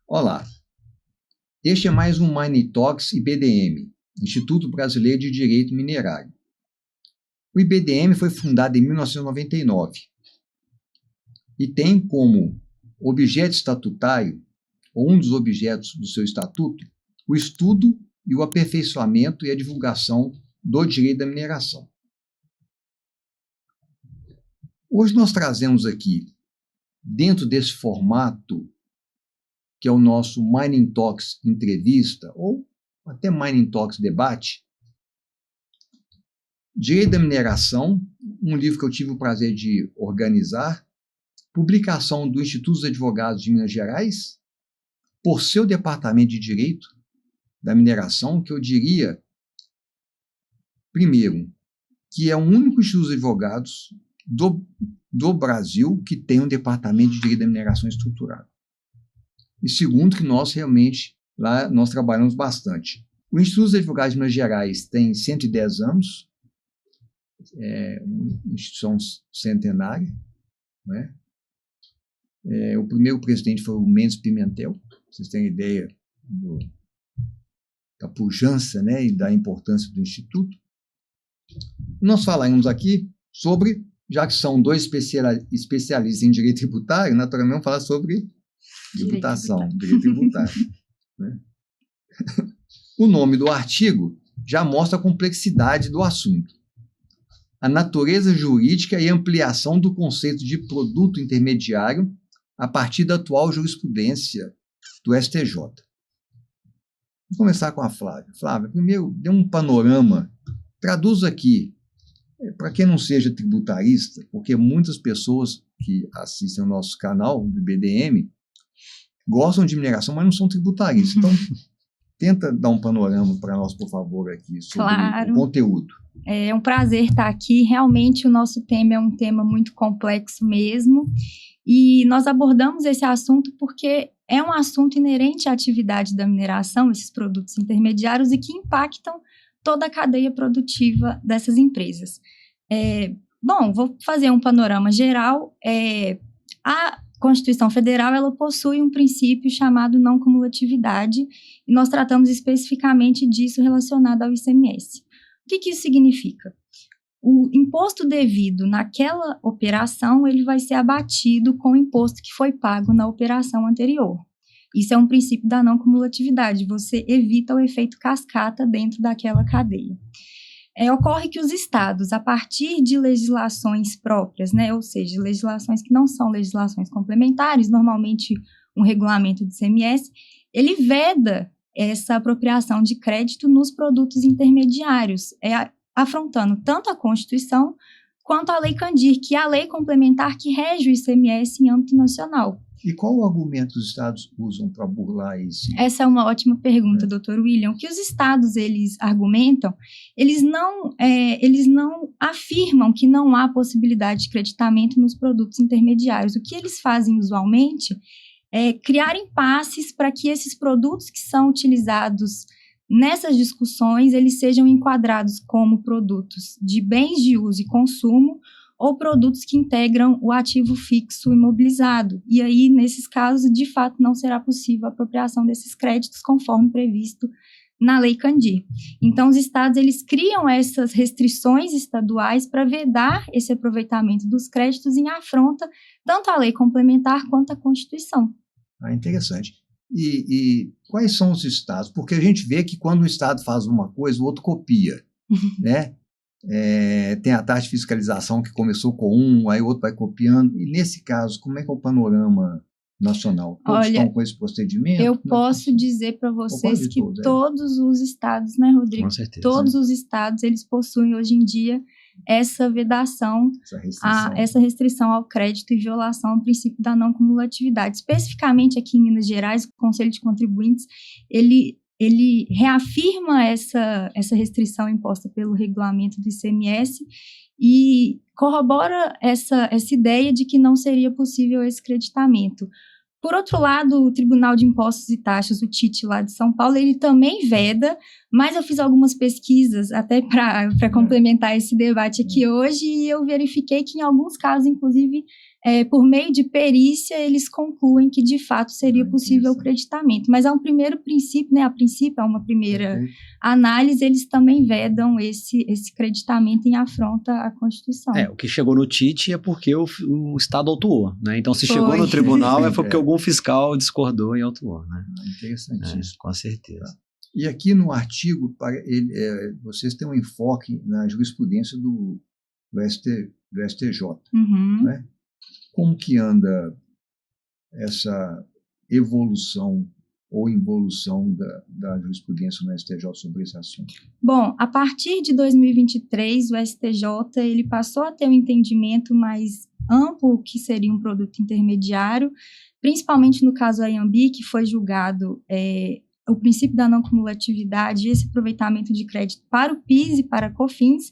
Olá, este é mais um Mining Talks IBDM, Instituto Brasileiro de Direito Minerário. O IBDM foi fundado em 1999 e tem como objeto estatutário, ou um dos objetos do seu estatuto, o estudo e o aperfeiçoamento e a divulgação do direito da mineração. Hoje nós trazemos aqui, dentro desse formato, que é o nosso Mining Talks Entrevista, ou até Mining Talks Debate, Direito da Mineração, um livro que eu tive o prazer de organizar, publicação do Instituto dos Advogados de Minas Gerais, por seu Departamento de Direito da Mineração, que eu diria, primeiro, que é o único Instituto dos Advogados do Brasil que tem um Departamento de Direito da Mineração estruturado. E segundo, que nós realmente, lá nós trabalhamos bastante. O Instituto dos Advogados de Minas Gerais tem 110 anos, é uma instituição centenária, né? O primeiro presidente foi o Mendes Pimentel, vocês têm ideia da pujança, né, e da importância do Instituto. Nós falaremos aqui sobre, já que são dois especialistas em direito tributário, naturalmente vamos falar sobre tributação, direito tributário. Né? O nome do artigo já mostra a complexidade do assunto. A natureza jurídica e ampliação do conceito de produto intermediário a partir da atual jurisprudência do STJ. Vamos começar com a Flávia. Flávia, primeiro, dê um panorama, traduz aqui, para quem não seja tributarista, porque muitas pessoas que assistem ao nosso canal do IBDM gostam de mineração, mas não são tributaristas. Então, tenta dar um panorama para nós, por favor, aqui sobre o conteúdo. É um prazer estar aqui. Realmente, o nosso tema é um tema muito complexo mesmo. E nós abordamos esse assunto porque é um assunto inerente à atividade da mineração, esses produtos intermediários, e que impactam toda a cadeia produtiva dessas empresas. Bom, vou fazer um panorama geral. A Constituição Federal, ela possui um princípio chamado não cumulatividade, e nós tratamos especificamente disso relacionado ao ICMS. O que isso significa? O imposto devido naquela operação, ele vai ser abatido com o imposto que foi pago na operação anterior. Isso é um princípio da não cumulatividade, você evita o efeito cascata dentro daquela cadeia. Ocorre que os estados, a partir de legislações próprias, né, ou seja, legislações que não são legislações complementares, normalmente um regulamento de ICMS, ele veda essa apropriação de crédito nos produtos intermediários, afrontando tanto a Constituição quanto a Lei Candir, que é a lei complementar que rege o ICMS em âmbito nacional. E qual o argumento os estados usam para burlar isso? Essa é uma ótima pergunta, Dr. William. O que os estados eles argumentam, eles não afirmam que não há possibilidade de creditamento nos produtos intermediários. O que eles fazem usualmente é criar impasses para que esses produtos que são utilizados nessas discussões, eles sejam enquadrados como produtos de bens de uso e consumo ou produtos que integram o ativo fixo imobilizado. E aí, nesses casos, de fato, não será possível a apropriação desses créditos conforme previsto na Lei Candir. Então, os estados, eles criam essas restrições estaduais para vedar esse aproveitamento dos créditos em afronta tanto à lei complementar quanto à Constituição. Interessante. E quais são os estados? Porque a gente vê que quando um estado faz uma coisa, o outro copia, né? Tem a taxa de fiscalização que começou com um, aí o outro vai copiando. E nesse caso, como é que é o panorama nacional? Todos estão com esse procedimento? Eu posso dizer para vocês que todos os estados, né, Rodrigo? Com certeza. Todos os estados, eles possuem hoje em dia essa vedação, essa restrição ao crédito e violação ao princípio da não cumulatividade. Especificamente aqui em Minas Gerais, o Conselho de Contribuintes, ele reafirma essa restrição imposta pelo regulamento do ICMS e corrobora essa ideia de que não seria possível esse creditamento. Por outro lado, o Tribunal de Impostos e Taxas, o TIT lá de São Paulo, ele também veda, mas eu fiz algumas pesquisas até para complementar esse debate aqui hoje e eu verifiquei que em alguns casos, inclusive, por meio de perícia, eles concluem que de fato seria possível o creditamento. Mas há um primeiro princípio, né? A princípio, há uma primeira análise, eles também vedam esse creditamento em afronta à Constituição. O que chegou no TIT é porque o Estado autuou, né? Então, se chegou no tribunal, é porque algum fiscal discordou e autuou, né? Interessantíssimo. Com certeza. E aqui no artigo, vocês têm um enfoque na jurisprudência do STJ, né? Como que anda essa evolução ou involução da jurisprudência no STJ sobre esse assunto? Bom, a partir de 2023, o STJ ele passou a ter um entendimento mais amplo que seria um produto intermediário, principalmente no caso Ayambi, que foi julgado o princípio da não cumulatividade e esse aproveitamento de crédito para o PIS e para a COFINS.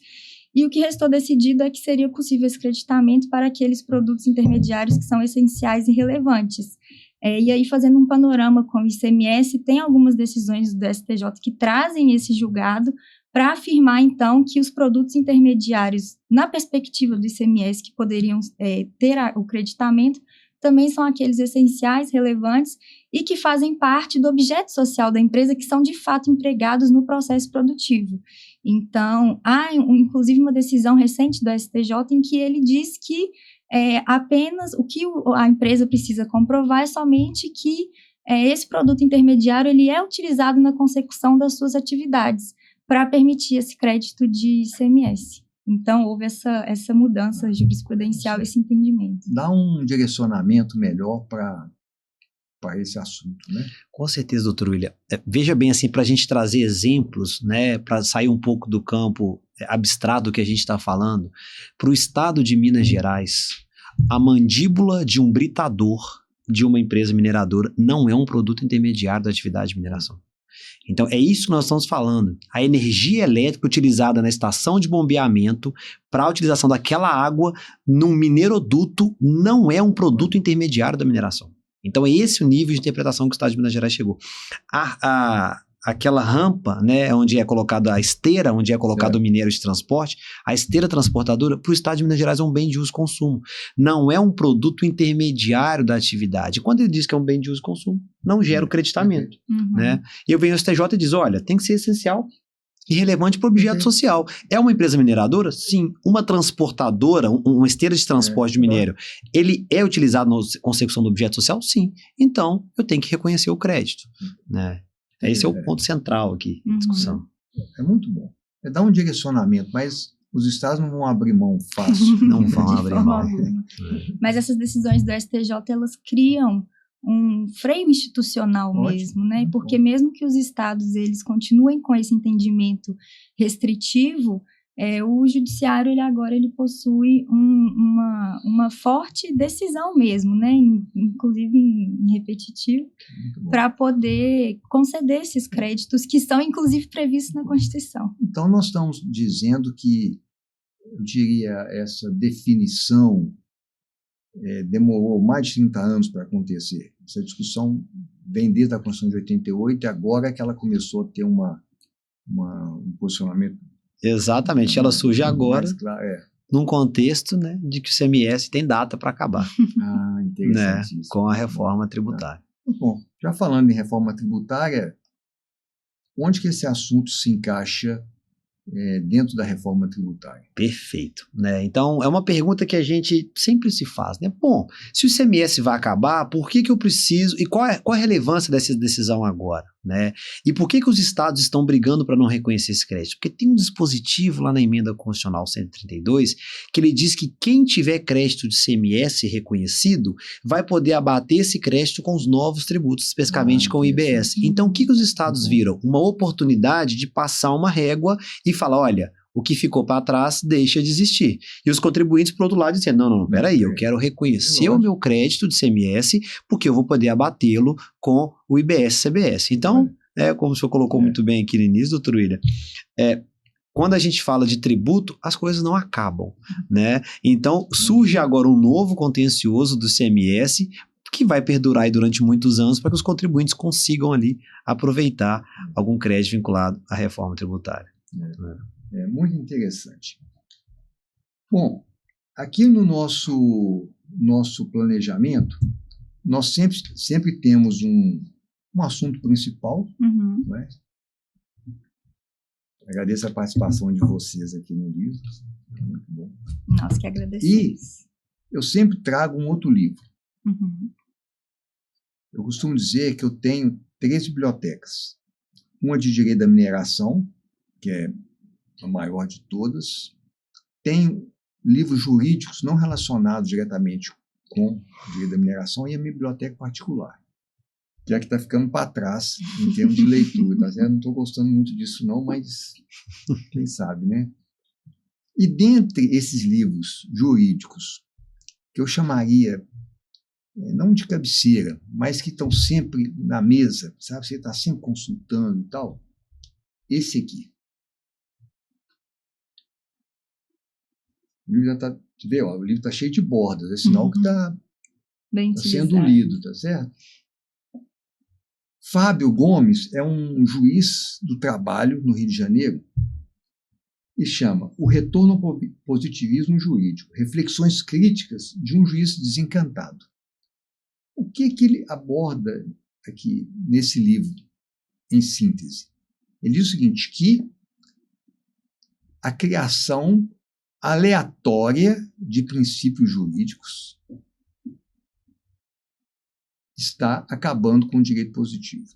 E o que restou decidido é que seria possível esse creditamento para aqueles produtos intermediários que são essenciais e relevantes. E aí, fazendo um panorama com o ICMS, tem algumas decisões do STJ que trazem esse julgado para afirmar, então, que os produtos intermediários, na perspectiva do ICMS, que poderiam ter o creditamento, também são aqueles essenciais, relevantes e que fazem parte do objeto social da empresa, que são, de fato, empregados no processo produtivo. Então, há, inclusive, uma decisão recente do STJ em que ele diz que apenas o que a empresa precisa comprovar é somente que esse produto intermediário ele é utilizado na consecução das suas atividades para permitir esse crédito de ICMS. Então, houve essa mudança jurisprudencial, esse entendimento. Dá um direcionamento melhor para esse assunto, né? Com certeza, doutor William. Veja bem, assim, para a gente trazer exemplos, né, para sair um pouco do campo abstrato que a gente está falando, para o estado de Minas Gerais, a mandíbula de um britador de uma empresa mineradora não é um produto intermediário da atividade de mineração. Então, é isso que nós estamos falando. A energia elétrica utilizada na estação de bombeamento para a utilização daquela água num mineroduto não é um produto intermediário da mineração. Então, é esse o nível de interpretação que o Estado de Minas Gerais chegou. Aquela rampa, né, onde é colocada a esteira, onde é colocado o minério de transporte, a esteira transportadora, para o Estado de Minas Gerais é um bem de uso e consumo. Não é um produto intermediário da atividade. Quando ele diz que é um bem de uso e consumo, não gera o creditamento. Né? E eu venho ao STJ e diz, olha, tem que ser essencial e relevante para o objeto social. É uma empresa mineradora? Sim. Uma transportadora, uma esteira de transporte de minério, ele é utilizado na consecução do objeto social? Sim. Então, eu tenho que reconhecer o crédito. Né? Esse é o ponto central aqui da discussão. É muito bom. Dá um direcionamento, mas os estados não vão abrir mão fácil. Não vão abrir mão. Mas essas decisões do STJ, elas criam um freio institucional mesmo, né? Porque mesmo que os estados eles continuem com esse entendimento restritivo, o judiciário ele possui uma forte decisão mesmo, né? Inclusive em repetitivo, para poder conceder esses créditos que são inclusive previstos na Constituição. Então nós estamos dizendo que, eu diria, essa definição demorou mais de 30 anos para acontecer. Essa discussão vem desde a Constituição de 88 e agora é que ela começou a ter um posicionamento. Exatamente, ela surge agora, num contexto, né, de que o ICMS tem data para acabar. Interessante, né, com a reforma tributária. Bom, já falando em reforma tributária, onde que esse assunto se encaixa dentro da reforma tributária? Perfeito. Né? Então, é uma pergunta que a gente sempre se faz. Né? Bom, se o ICMS vai acabar, por que eu preciso... E qual a relevância dessa decisão agora? Né? E por que os estados estão brigando para não reconhecer esse crédito? Porque tem um dispositivo lá na emenda constitucional 132 que ele diz que quem tiver crédito de ICMS reconhecido vai poder abater esse crédito com os novos tributos, especificamente com o IBS. Então, o que os estados viram? Uma oportunidade de passar uma régua e falar, olha, o que ficou para trás deixa de existir. E os contribuintes, por outro lado, dizendo, não, peraí, eu quero reconhecer o meu crédito de ICMS porque eu vou poder abatê-lo com o IBS-CBS. Então, como o senhor colocou muito bem aqui no início, doutor William, quando a gente fala de tributo, as coisas não acabam, né? Então, surge agora um novo contencioso do ICMS que vai perdurar aí durante muitos anos para que os contribuintes consigam ali aproveitar algum crédito vinculado à reforma tributária. É muito interessante. Bom, aqui no nosso nosso planejamento, nós sempre temos um assunto principal. Não é? Agradeço a participação de vocês aqui no livro. É muito bom. Nós que agradecemos. E eu sempre trago um outro livro. Eu costumo dizer que eu tenho 3 bibliotecas. Uma de Direito da Mineração, que é a maior de todas. Tenho livros jurídicos não relacionados diretamente com Direito da Mineração e a minha biblioteca particular, que é a que está ficando para trás em termos de leitura. Tá certo? Não estou gostando muito disso não, mas quem sabe, né? E dentre esses livros jurídicos, que eu chamaria, não de cabeceira, mas que estão sempre na mesa, sabe? Você está sempre consultando e tal. Esse aqui. O livro já está, o livro está cheio de bordas, é sinal que está sendo lido, tá certo? Fábio Gomes é um juiz do trabalho no Rio de Janeiro e chama O Retorno ao Positivismo Jurídico, Reflexões Críticas de um Juiz Desencantado. O que ele aborda aqui nesse livro, em síntese? Ele diz o seguinte, que a criação aleatória de princípios jurídicos está acabando com o direito positivo.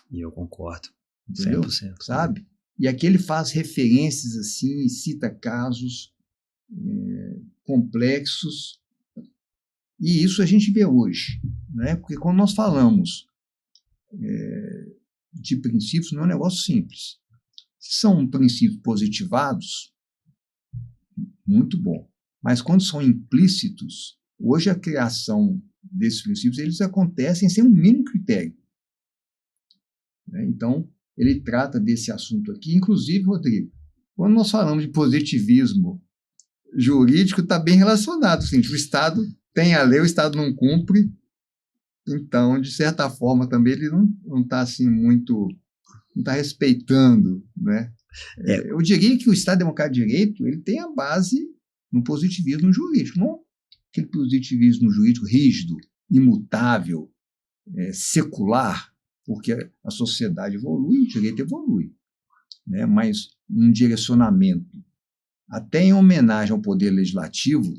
E eu concordo. Entendeu? 100%. Sabe? E aqui ele faz referências assim, e cita casos complexos. E isso a gente vê hoje, né? Porque quando nós falamos de princípios, não é um negócio simples. São princípios positivados, muito bom. Mas quando são implícitos, hoje a criação desses princípios, eles acontecem sem um mínimo critério. Então, ele trata desse assunto aqui. Inclusive, Rodrigo, quando nós falamos de positivismo jurídico, está bem relacionado. Assim, o Estado tem a lei, o Estado não cumpre. Então, de certa forma, também ele não está assim muito... não está respeitando, né? Eu diria que o Estado Democrático de Direito ele tem a base no positivismo jurídico, não aquele positivismo jurídico rígido, imutável, secular, porque a sociedade evolui, o direito evolui, né? Mas um direcionamento, até em homenagem ao poder legislativo,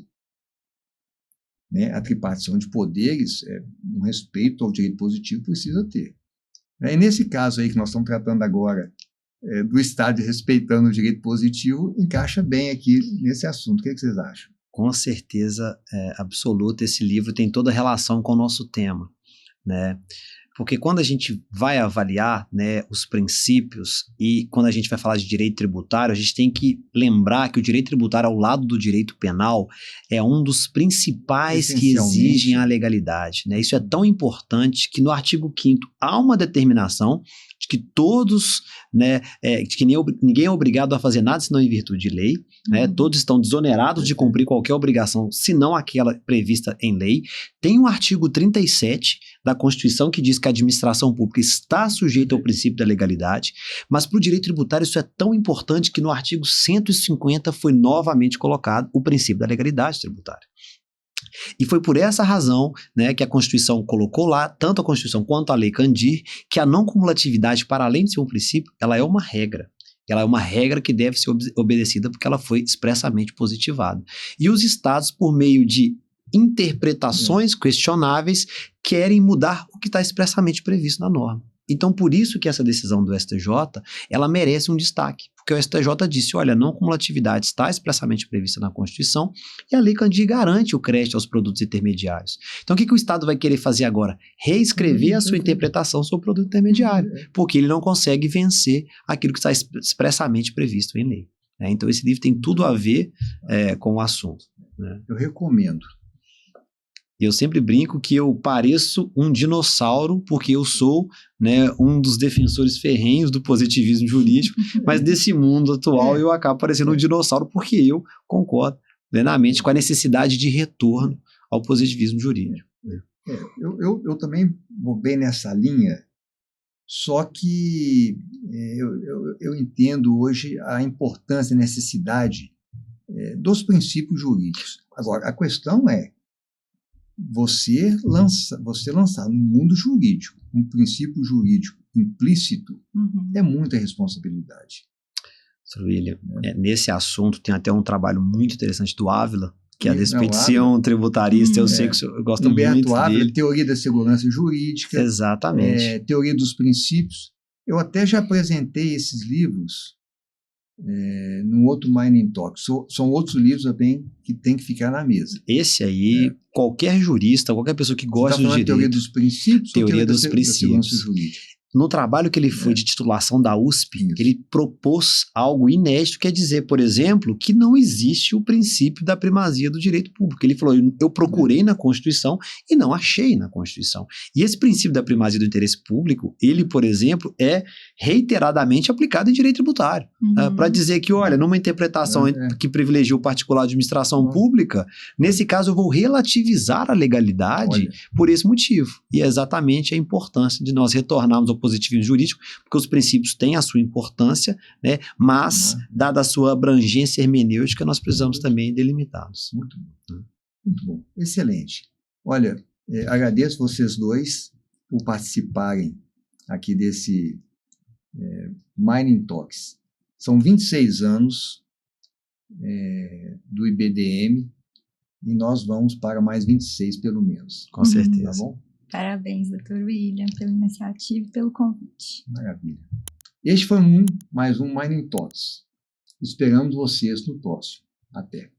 né? A tripartição de poderes, um respeito ao direito positivo precisa ter. E nesse caso aí que nós estamos tratando agora, do Estado respeitando o direito positivo, encaixa bem aqui nesse assunto. O que vocês acham? Com certeza absoluta, esse livro tem toda a relação com o nosso tema, né? Porque quando a gente vai avaliar, né, os princípios e quando a gente vai falar de direito tributário, a gente tem que lembrar que o direito tributário, ao lado do direito penal, é um dos principais que exigem a legalidade, né? Isso é tão importante que no artigo 5º há uma determinação de que todos, né, de que ninguém é obrigado a fazer nada senão em virtude de lei, né? Todos estão desonerados de cumprir qualquer obrigação, senão aquela prevista em lei. Tem o artigo 37 da Constituição que diz que a administração pública está sujeita ao princípio da legalidade, mas para o direito tributário isso é tão importante que no artigo 150 foi novamente colocado o princípio da legalidade tributária. E foi por essa razão, né, que a Constituição colocou lá, tanto a Constituição quanto a Lei Candir, que a não cumulatividade, para além de ser um princípio, ela é uma regra. Ela é uma regra que deve ser obedecida porque ela foi expressamente positivada. E os estados, por meio de interpretações questionáveis, querem mudar o que está expressamente previsto na norma. Então, por isso que essa decisão do STJ, ela merece um destaque, porque o STJ disse, olha, a não cumulatividade está expressamente prevista na Constituição e a Lei Candir garante o crédito aos produtos intermediários. Então, o que o Estado vai querer fazer agora? Reescrever a sua interpretação sobre o produto intermediário, porque ele não consegue vencer aquilo que está expressamente previsto em lei. Então, esse livro tem tudo a ver com o assunto. Eu recomendo. Eu sempre brinco que eu pareço um dinossauro porque eu sou, né, um dos defensores ferrenhos do positivismo jurídico, mas desse mundo atual eu acabo parecendo um dinossauro porque eu concordo plenamente com a necessidade de retorno ao positivismo jurídico. Eu também vou bem nessa linha, só que eu entendo hoje a importância e necessidade dos princípios jurídicos. Agora, a questão é você lançar no mundo jurídico um princípio jurídico implícito é muita responsabilidade. Sr. William, nesse assunto tem até um trabalho muito interessante do Ávila, que é a Expedição Tributarista. Eu sei que o senhor gosta muito Ávila, dele. Teoria da Segurança Jurídica. Exatamente. Teoria dos Princípios. Eu até já apresentei esses livros num outro Mining Talk. São outros livros também que tem que ficar na mesa. Esse aí, qualquer jurista, qualquer pessoa que gosta do direito... Teoria dos Princípios Teoria dos da Princípios. Segurança Jurídica? No trabalho que ele foi de titulação da USP, ele propôs algo inédito, quer dizer, por exemplo, que não existe o princípio da primazia do direito público. Ele falou, eu procurei na Constituição e não achei na Constituição. E esse princípio da primazia do interesse público, ele, por exemplo, é reiteradamente aplicado em direito tributário. Para dizer que, olha, numa interpretação que privilegia o particular de administração pública, nesse caso eu vou relativizar a legalidade por esse motivo. E é exatamente a importância de nós retornarmos ao positivismo jurídico, porque os princípios têm a sua importância, né? Mas, dada a sua abrangência hermenêutica, nós precisamos também delimitá-los. Muito bom. Muito bom. Excelente. Olha, agradeço vocês dois por participarem aqui desse Mining Talks. São 26 anos do IBDM e nós vamos para mais 26, pelo menos. Com certeza. Tá bom? Parabéns, Dr. William, pela iniciativa e pelo convite. Maravilha. Este foi mais um Mining Talks. Esperamos vocês no próximo. Até.